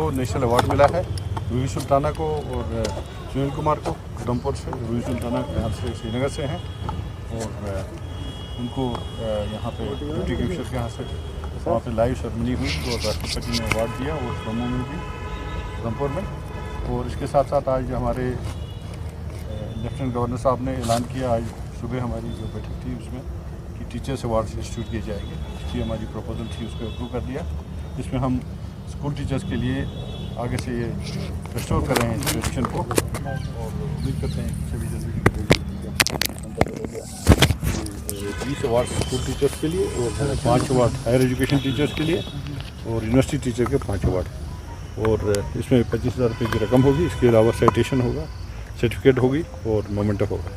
को national award मिला है, रूही सुल्ताना को और सुनील कुमार को उधमपुर से, रूही सुल्ताना यहाँ से श्रीनगर से हैं और उनको यहाँ पे डिप्टी कमिश्नर के यहाँ से वहाँ पे लाइव सेरेमनी हुई और राष्ट्रपति ने अवार्ड दिया और जम्मू में भी, उधमपुर में। और इसके साथ साथ आज हमारे लेफ्टिनेंट गवर्नर साहब ने ऐलान किया आज सुबह हमारी जो बैठक थी उसमें कि टीचर्स अवार्ड इंस्टीट्यूट किए जाएंगे। इसकी हमारी प्रपोजल थी, उसको अप्रूव कर दिया। इसमें हम स्कूल टीचर्स के लिए आगे से ये रिस्टोर कर रहे हैं ट्रेडिशन को और उम्मीद करते हैं कि सभी जल्दी 20 अवार्ड स्कूल टीचर्स के लिए और 5 अवार्ड हायर एजुकेशन टीचर्स के लिए और यूनिवर्सिटी टीचर के 5 अवार्ड। और इसमें 25,000 रुपये की रकम होगी। इसके अलावा साइटेशन होगा, सर्टिफिकेट होगी और मोमेंटो होगा।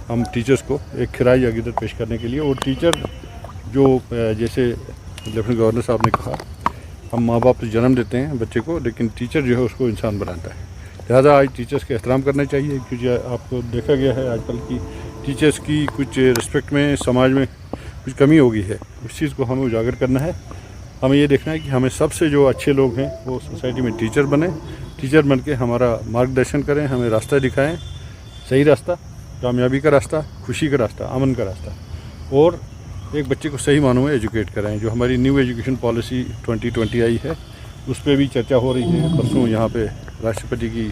हम टीचर्स को एक खिराई अकीदत पेश करने के लिए, और टीचर जो जैसे लेफ्टिनेंट गवर्नर साहब ने कहा, हम माँ बाप से जन्म देते हैं बच्चे को, लेकिन टीचर जो है उसको इंसान बनाता है। लिहाजा आज टीचर्स का एहतराम करना चाहिए, क्योंकि आपको देखा गया है आजकल की टीचर्स की कुछ रिस्पेक्ट में समाज में कुछ कमी हो गई है। उस चीज़ को हमें उजागर करना है। हमें ये देखना है कि हमें सबसे जो अच्छे लोग हैं वो सोसाइटी में टीचर बने, टीचर बन के हमारा मार्गदर्शन करें, हमें रास्ता दिखाएं, सही रास्ता, कामयाबी का रास्ता, खुशी का रास्ता, अमन का रास्ता, और एक बच्चे को सही मानों में एजुकेट कराएं। जो हमारी न्यू एजुकेशन पॉलिसी 2020 आई है उस पर भी चर्चा हो रही है। परसों यहाँ पे राष्ट्रपति की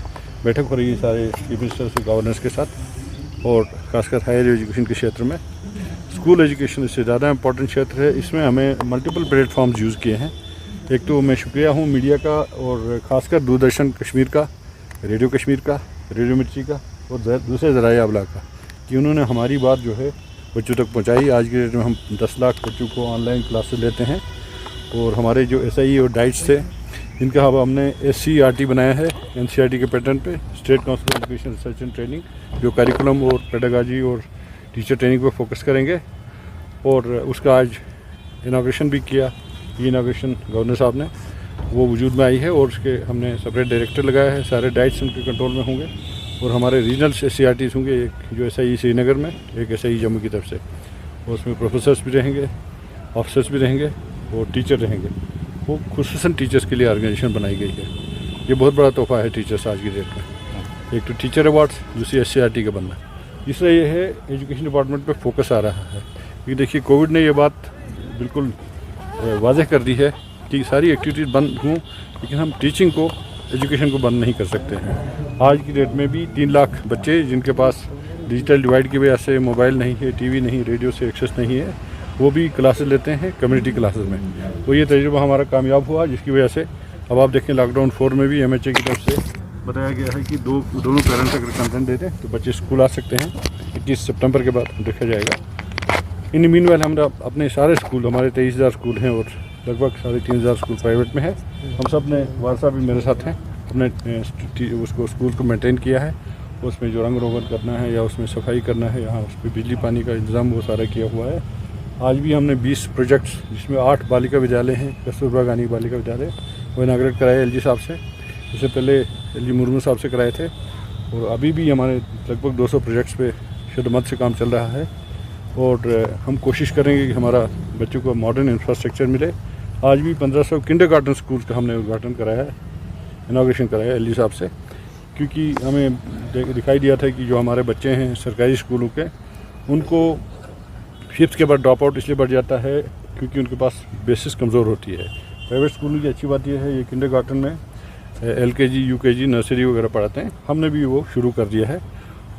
बैठक हो रही है सारे चीफ मिनिस्टर्स और गवर्नर्स के साथ, और खासकर हायर एजुकेशन के क्षेत्र में। स्कूल एजुकेशन इससे ज़्यादा इम्पोर्टेंट क्षेत्र है। इसमें हमें मल्टीपल प्लेटफॉर्म्स यूज़ किए हैं। एक तो मैं शुक्रिया हूँ मीडिया का और ख़ासकर दूरदर्शन कश्मीर का, रेडियो कश्मीर का, रेडियो मिर्ची का और दूसरे ज़राए अबलाग का, कि उन्होंने हमारी बात जो है बच्चों तक पहुँचाई। आज के डेट में हम 10 लाख बच्चों को ऑनलाइन क्लासेस लेते हैं, और हमारे जो SIE और डाइट्स थे इनका अब हमने SCERT बनाया है NCERT के पैटर्न पे, state council of education research and training, जो करिकुलम और पेडागॉजी और टीचर ट्रेनिंग पर फोकस करेंगे। और उसका आज इनाग्रेशन भी किया। ये इनाग्रेशन गवर्नर साहब ने, वो वजूद में आई है, और उसके हमने सेपरेट डायरेक्टर लगाया है। सारे डाइट्स उनके कंट्रोल में होंगे, और हमारे रीजनल SCERTs होंगे, एक जो SIE श्रीनगर में, एक SIE जम्मू की तरफ से, और उसमें प्रोफेसर्स भी रहेंगे, ऑफिसर्स भी रहेंगे और टीचर रहेंगे। वो खुसूसन टीचर्स के लिए ऑर्गेनाइजेशन बनाई गई है। ये बहुत बड़ा तोहफा है टीचर्स आज की डेट में। एक तो टीचर अवार्ड्स, दूसरी SCERT का बनना, तीसरा ये है एजुकेशन डिपार्टमेंट पे फोकस आ रहा है। क्योंकि देखिए कोविड ने ये बात बिल्कुल वाज़ेह कर दी है कि सारी एक्टिविटीज़ बंद हों, लेकिन हम टीचिंग को, एजुकेशन को बंद नहीं कर सकते हैं। आज की डेट में भी 3 लाख बच्चे जिनके पास डिजिटल डिवाइड की वजह से मोबाइल नहीं है, TV नहीं, रेडियो से एक्सेस नहीं है, वो भी क्लासेस लेते हैं कम्युनिटी क्लासेस में। तो ये तजुर्बा हमारा कामयाब हुआ, जिसकी वजह से अब आप देखें लॉकडाउन 4 में भी MHA की तरफ से बताया गया है कि दोनों पेरेंट्स अगर कंसेंट देते हैं तो बच्चे स्कूल आ सकते हैं। 21 सितंबर के बाद देखा जाएगा। इन मीनवाइल हम अपने सारे स्कूल, हमारे 23,000 स्कूल हैं और लगभग 3,500 स्कूल प्राइवेट में है। हम सब ने, वारसा भी मेरे साथ हैं, हमने उसको स्कूल को मेंटेन किया है। उसमें जो रंग रोगन करना है या उसमें सफाई करना है, यहाँ उस पर बिजली पानी का इंतज़ाम वो सारा किया हुआ है। आज भी हमने 20 प्रोजेक्ट्स, जिसमें 8 बालिका विद्यालय हैं, कस्तूरबा गांधी बालिका विद्यालय, वो इनाग्रेट कराए LG साहब से। इससे पहले LG मुर्मू साहब से कराए थे, और अभी भी हमारे लगभग 200 प्रोजेक्ट्स पे शुद्धमत से काम चल रहा है। और हम कोशिश करेंगे कि हमारा बच्चों को मॉडर्न इंफ्रास्ट्रक्चर मिले। आज भी 1500 किंडरगार्टन स्कूल का हमने उद्घाटन कराया है, इनाग्रेशन कराया LG साहब से, क्योंकि हमें दिखाई दिया था कि जो हमारे बच्चे हैं सरकारी स्कूलों के, उनको 5th के बाद ड्रॉप आउट इसलिए बढ़ जाता है क्योंकि उनके पास बेसिस कमज़ोर होती है। प्राइवेट स्कूलों की अच्छी बात यह है, ये किंडरगार्टन में LKG, UKG, नर्सरी वगैरह पढ़ाते हैं। हमने भी वो शुरू कर दिया है,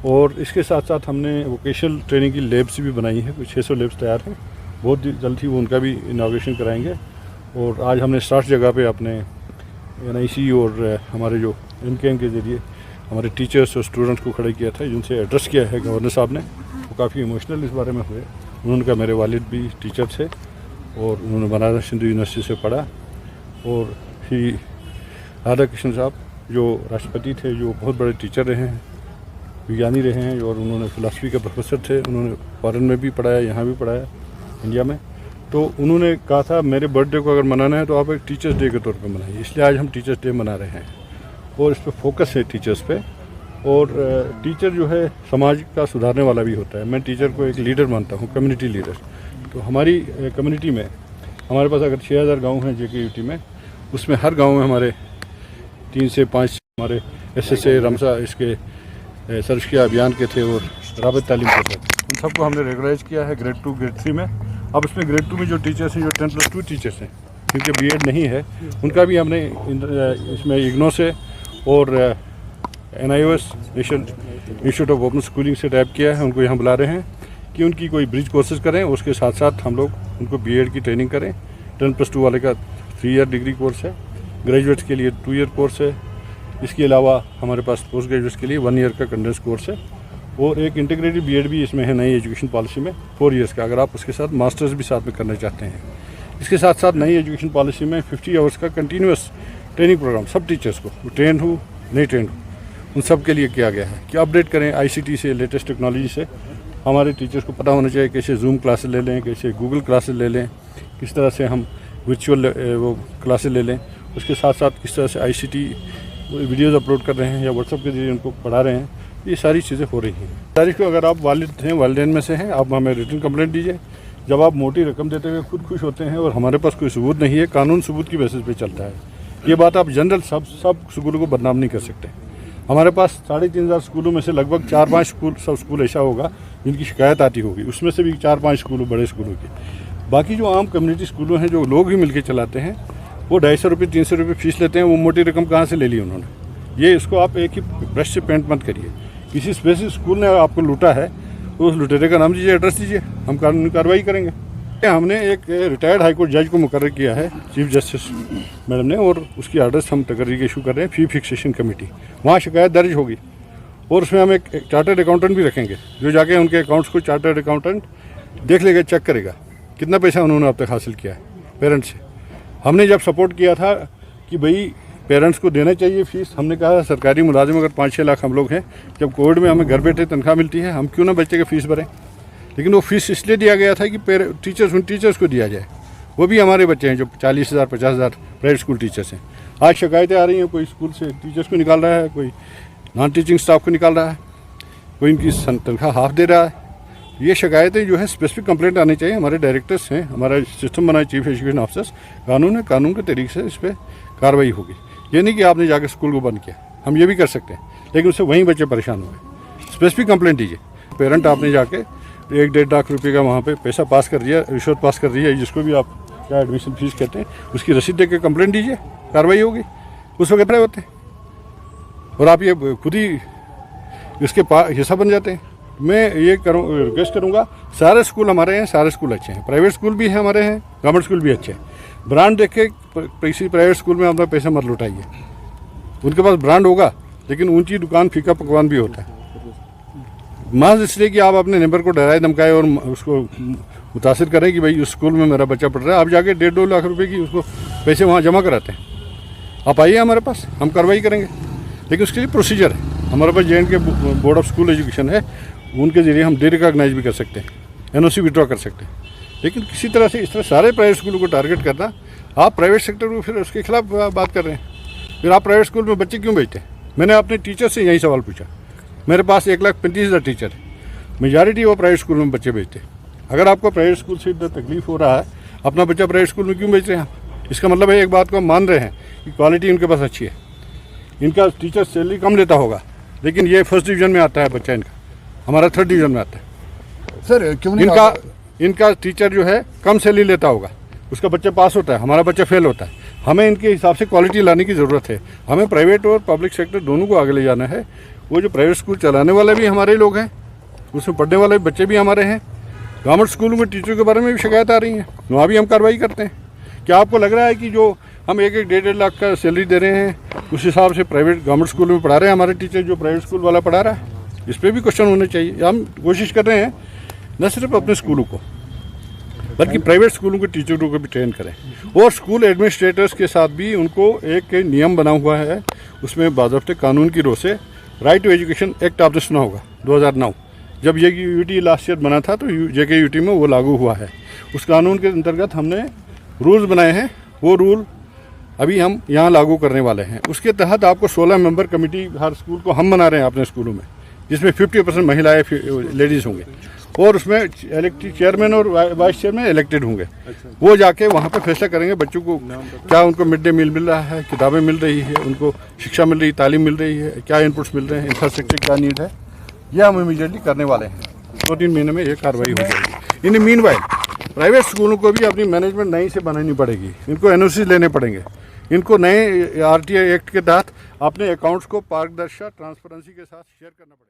और इसके साथ साथ हमने वोकेशनल ट्रेनिंग की लैब्स भी बनाई है। कुछ 600 लैब्स तैयार हैं, बहुत जल्द ही वो उनका भी इनाग्रेशन कराएंगे। और आज हमने 60 जगह पे अपने NIC और हमारे जो MKN के ज़रिए हमारे टीचर्स और स्टूडेंट्स को खड़े किया था, जिनसे एड्रेस किया है गवर्नर साहब ने। वो काफ़ी इमोशनल इस बारे में हुए। उनका मेरे वालिद भी टीचर थे, और उन्होंने बनारस हिंदू यूनिवर्सिटी से पढ़ा। और श्री राधा कृष्ण साहब जो राष्ट्रपति थे, जो बहुत बड़े टीचर रहे हैं, विज्ञानी रहे हैं, और उन्होंने फिलासफी के प्रोफेसर थे। उन्होंने फॉरेन में भी पढ़ाया, यहाँ भी पढ़ाया इंडिया में। तो उन्होंने कहा था मेरे बर्थडे को अगर मनाना है तो आप एक टीचर्स डे के तौर पे मनाइए। इसलिए आज हम टीचर्स डे मना रहे हैं, और इस पर फोकस है टीचर्स पे। और टीचर जो है समाज का सुधारने वाला भी होता है। मैं टीचर को एक लीडर मानता हूँ, कम्युनिटी लीडर। तो हमारी कम्युनिटी में हमारे पास अगर 6000 गाँव हैं JKUT में, उसमें हर गाँव में हमारे 3 से 5 हमारे SSA रमसा इसके सर्विस अभियान के थे और राबत तालीम के थे, उन सबको हमने रेगुलाइज किया है ग्रेड 2 ग्रेड 3 में। अब इसमें ग्रेड 2 में जो टीचर्स हैं, जो 10+2 टीचर्स हैं, क्योंकि B.Ed नहीं है, उनका भी हमने इसमें इग्नो से और NIOS national institute of open schooling से टैप किया है। उनको यहाँ बुला रहे हैं कि उनकी कोई ब्रिज कोर्सेज करें, उसके साथ साथ हम लोग उनको B.Ed की ट्रेनिंग करें। 10+2 वाले का 3 ईयर डिग्री कोर्स है, ग्रेजुएट्स के लिए 2 ईयर कोर्स है। इसके अलावा हमारे पास पोस्ट ग्रेजुएट्स के लिए 1 ईयर का कंडेंस कोर्स है और एक इंटीग्रेटेड B.Ed भी इसमें है नई एजुकेशन पॉलिसी में 4 ईयर्स का, अगर आप उसके साथ मास्टर्स भी साथ में करना चाहते हैं। इसके साथ साथ नई एजुकेशन पॉलिसी में 50 आवर्स का कंटिन्यूस ट्रेनिंग प्रोग्राम सब टीचर्स को, ट्रेंड हो नहीं ट्रेंड हो, उन सब के लिए किया गया है कि अपडेट करें ICT से, लेटेस्ट टेक्नोलॉजी से। हमारे टीचर्स को पता होना चाहिए कैसे जूम क्लासेस ले लें, कैसे गूगल क्लासेस ले लें, किस तरह से हम वर्चुअल वो क्लासेस ले लें। उसके साथ साथ किस तरह से ICT वीडियोज़ अपलोड कर रहे हैं या व्हाट्सअप के जरिए उनको पढ़ा रहे हैं। ये सारी चीज़ें हो रही हैं। तारीख को अगर आप वालिद हैं, वालिदैन में से हैं, आप हमें रिटन कंप्लेंट दीजिए। जब आप मोटी रकम देते हुए खुद खुश होते हैं और हमारे पास कोई सबूत नहीं है, कानून सबूत की बेसिस पे चलता है। ये बात आप जनरल सब स्कूलों को बदनाम नहीं कर सकते। हमारे पास 3500 स्कूलों में से लगभग 4-5 स्कूल ऐसा होगा जिनकी शिकायत आती होगी, उसमें से भी 4-5 स्कूलों बड़े स्कूलों की। बाकी जो आम कम्युनिटी स्कूलों हैं, जो लोग ही मिलकर चलाते हैं, वो 250 रुपये 300 रुपये फीस लेते हैं। वो मोटी रकम कहाँ से ले ली उन्होंने? ये इसको आप एक ही ब्रश से पेंट मत करिए। किसी स्पेसिफिक स्कूल ने आपको लूटा है, उस लुटेरे का नाम दीजिए, एड्रेस दीजिए, हम कानूनी कार्रवाई करेंगे। हमने एक रिटायर्ड हाईकोर्ट जज को मुकर्रर किया है, चीफ जस्टिस मैडम ने, और उसकी आर्डर्स हम तकरीर इशू कर रहे हैं। फी फिक्सेशन कमेटी, वहाँ शिकायत दर्ज होगी और उसमें हम एक चार्टर्ड अकाउंटेंट भी रखेंगे जो जाके उनके अकाउंट्स को चार्टर्ड अकाउंटेंट देख लेगा, चेक करेगा कितना पैसा उन्होंने अब तक हासिल किया है पेरेंट्स से। हमने जब सपोर्ट किया था कि भाई पेरेंट्स को देना चाहिए फीस, हमने कहा सरकारी मुलाजिम अगर 5-6 लाख हम लोग हैं, जब कोविड में हमें घर बैठे तनख्वाह मिलती है, हम क्यों ना बच्चे की फ़ीस भरें। लेकिन वो फीस इसलिए दिया गया था कि उन टीचर्स को दिया जाए। वो भी हमारे बच्चे हैं जो 40,000 50,000 प्राइवेट स्कूल टीचर्स हैं। आज शिकायतें आ रही हैं, कोई स्कूल से टीचर्स को निकाल रहा है, कोई नॉन टीचिंग स्टाफ को निकाल रहा है, कोई इनकी तनख्वाह हाफ दे रहा है। ये शिकायतें जो है स्पेसिफिक कंप्लेंट आनी चाहिए। हमारे डायरेक्टर्स हैं, हमारा सिस्टम बना है चीफ एजुकेशन ऑफिसर्स, कानून है, कानून के तरीके से इस पर कार्रवाई होगी। ये नहीं कि आपने जाकर स्कूल को बंद किया, हम ये भी कर सकते हैं, लेकिन उससे वहीं बच्चे परेशान हुए। स्पेसिफिक कंप्लेंट दीजिए। पेरेंट आपने जाके 1-1.5 लाख रुपये का वहाँ पे पैसा पास कर दिया, रिश्वत पास कर दिया, जिसको भी आप क्या एडमिशन फीस कहते हैं, उसकी रसीद दे के कंप्लेंट दीजिए, कार्रवाई होगी। उस वक्त रहे होते हैं और आप ये खुद ही इसके हिस्सा बन जाते हैं। मैं ये रिक्वेस्ट करूँगा, सारे स्कूल हमारे हैं, सारे स्कूल अच्छे हैं, प्राइवेट स्कूल भी हैं हमारे हैं, गवर्नमेंट स्कूल भी अच्छे हैं। ब्रांड देख के किसी प्राइवेट स्कूल में अपना पैसा मत लुटाइए। उनके पास ब्रांड होगा लेकिन ऊंची दुकान फीका पकवान भी होता है। महज इसलिए कि आप अपने नेबर को डराए धमकाए और उसको मुतासिर करें कि भाई उस स्कूल में मेरा बच्चा पढ़ रहा है, आप जाके 1.5-2 लाख रुपए की उसको पैसे वहाँ जमा कराते हैं। आप आइए हमारे पास, हम कार्रवाई करेंगे, लेकिन उसके लिए प्रोसीजर है। हमारे पास J&K board of school education है, उनके ज़रिए हम डिरिकॉग्नाइज भी कर सकते हैं, NOC विड्रॉ कर सकते हैं। लेकिन किसी तरह से इस तरह सारे प्राइवेट स्कूलों को टारगेट करना, आप प्राइवेट सेक्टर को फिर उसके खिलाफ बात कर रहे हैं। फिर आप प्राइवेट स्कूल में बच्चे क्यों भेजते हैं? मैंने अपने टीचर से यही सवाल पूछा। मेरे पास 1,35,000 टीचर है, मेजॉरिटी वो प्राइवेट स्कूल में बच्चे भेजते हैं। अगर आपको प्राइवेट स्कूल से इतना तकलीफ हो रहा है, अपना बच्चा प्राइवेट स्कूल में क्यों भेज रहे हैं? इसका मतलब है एक बात को हम मान रहे हैं कि क्वालिटी उनके पास अच्छी है। इनका टीचर सैलरी कम लेता होगा, लेकिन ये 1st डिवीज़न में आता है बच्चा इनका, हमारा 3rd डिवीज़न में आता है। सर क्यों नहीं इनका टीचर जो है कम सैलरी लेता होगा, उसका बच्चा पास होता है, हमारा बच्चा फेल होता है। हमें इनके हिसाब से क्वालिटी लाने की ज़रूरत है। हमें प्राइवेट और पब्लिक सेक्टर दोनों को आगे ले जाना है। वो जो प्राइवेट स्कूल चलाने वाले भी हमारे लोग हैं, उसमें पढ़ने वाले बच्चे भी हमारे हैं। गवर्नमेंट स्कूलों में टीचरों के बारे में भी शिकायत आ रही है, वहाँ भी हम कार्रवाई करते हैं। क्या आपको लग रहा है कि जो हम 1-1.5 लाख का सैलरी दे रहे हैं, उस हिसाब से प्राइवेट गवर्नमेंट स्कूल में पढ़ा रहे हैं हमारे टीचर जो प्राइवेट स्कूल वाला पढ़ा रहा है? इस पर भी क्वेश्चन होने चाहिए। हम कोशिश कर रहे हैं न सिर्फ अपने स्कूलों को, बल्कि प्राइवेट स्कूलों के टीचरों को भी ट्रेन करें, और स्कूल एडमिनिस्ट्रेटर्स के साथ भी उनको एक नियम बना हुआ है, उसमें बाज़ाब्ते कानून की रो से राइट टू एजुकेशन एक्ट आपने सुना होगा 2009, जब ये UT लास्ट ईयर बना था तो JK UT में वो लागू हुआ है। उस कानून के अंतर्गत हमने रूल्स बनाए हैं, वो रूल अभी हम यहाँ लागू करने वाले हैं। उसके तहत आपको 16 मेंबर कमेटी हर स्कूल को हम बना रहे हैं अपने स्कूलों में, जिसमें 50% महिलाएं लेडीज़ होंगे। और उसमें इलेक्टेड चेयरमैन और वाइस चेयरमैन इलेक्टेड होंगे। वो जाके वहाँ पे फैसला करेंगे बच्चों को क्या उनको मिड डे मील मिल रहा है, किताबें मिल रही है, उनको शिक्षा मिल रही, तालीम मिल रही है, क्या इनपुट्स मिल रहे हैं, इंफ्रास्ट्रक्चर क्या नीड है। यह हम इमीडिएटली करने वाले हैं। 2-3 महीने में ये कार्रवाई हो जाएगी। इन मीनवाइल प्राइवेट स्कूलों को भी अपनी मैनेजमेंट नई से बनानी पड़ेगी। इनको एनओसी लेने पड़ेंगे। इनको नए आरटीआई एक्ट के तहत अपने अकाउंट्स को पारदर्शिता ट्रांसपेरेंसी के साथ शेयर करना पड़ेगा।